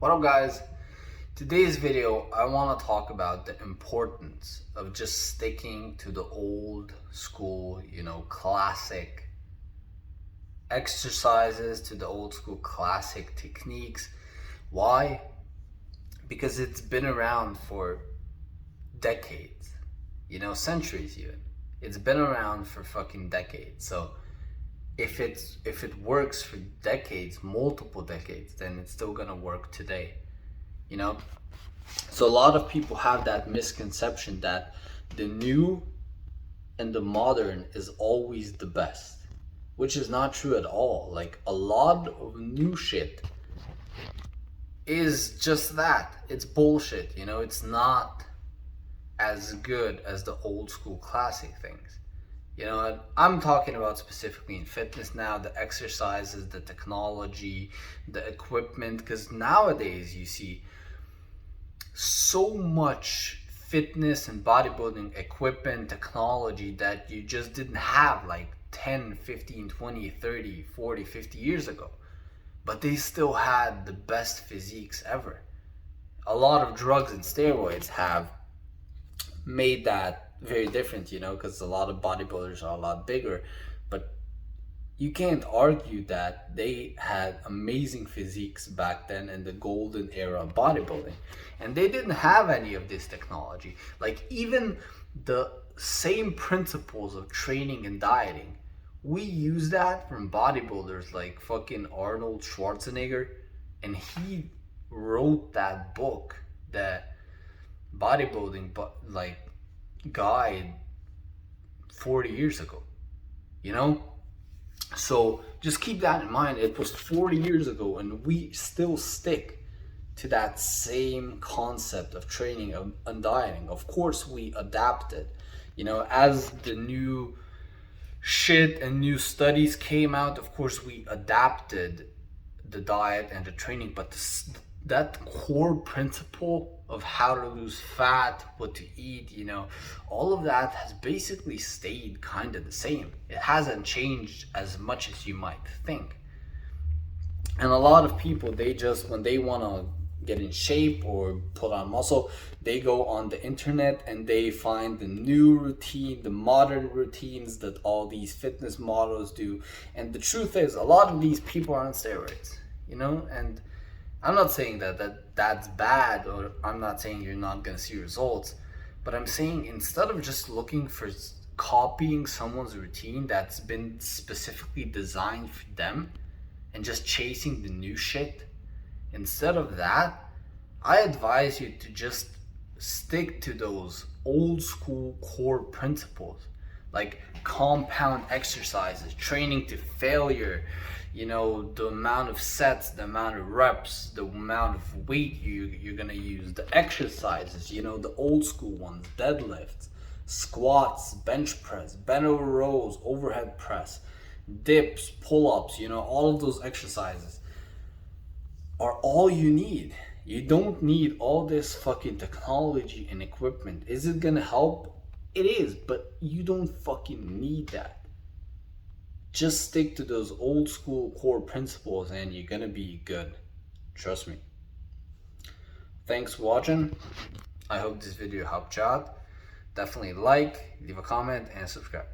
What up, guys? Today's video, I want to talk about the importance of just sticking to the old school, classic exercises, to the old school classic techniques. Why? Because it's been around for decades, centuries even. It's been around for fucking decades. So if it works for decades, multiple decades, then it's still gonna work today. You know, so a lot of people have that misconception that the new and the modern is always the best, which is not true at all. Like, a lot of new shit is just that. It's bullshit. It's not as good as the old school classic things. And I'm talking about specifically in fitness now, the exercises, the technology, the equipment, because nowadays you see so much fitness and bodybuilding equipment, technology that you just didn't have like 10, 15, 20, 30, 40, 50 years ago. But they still had the best physiques ever. A lot of drugs and steroids have made that very different, because a lot of bodybuilders are a lot bigger. But you can't argue that they had amazing physiques back then in the golden era of bodybuilding. And they didn't have any of this technology. Like, even the same principles of training and dieting, we use that from bodybuilders like fucking Arnold Schwarzenegger. And he wrote that book, that bodybuilding like guide 40 years ago, So just keep that in mind. It was 40 years ago, and we still stick to that same concept of training and dieting. Of course, we adapted, as the new shit and new studies came out. Of course, we adapted the diet and the training, but that core principle of how to lose fat, what to eat, all of that has basically stayed kind of the same. It hasn't changed as much as you might think. And a lot of people, they just, when they want to get in shape or put on muscle, they go on the internet and they find the new routine, the modern routines that all these fitness models do. And the truth is, a lot of these people are on steroids, and I'm not saying that's bad, or I'm not saying you're not going to see results, but I'm saying, instead of just looking for copying someone's routine that's been specifically designed for them and just chasing the new shit, instead of that, I advise you to just stick to those old school core principles, like compound exercises, training to failure, the amount of sets, the amount of reps, the amount of weight you're gonna use, the exercises, the old school ones, deadlifts, squats, bench press, bent over rows, overhead press, dips, pull-ups, all of those exercises are all you need. You don't need all this fucking technology and equipment. Is it gonna help? It is, but you don't fucking need that. Just stick to those old school core principles and you're gonna be good. Trust me. Thanks for watching. I hope this video helped you out. Definitely like, leave a comment, and subscribe.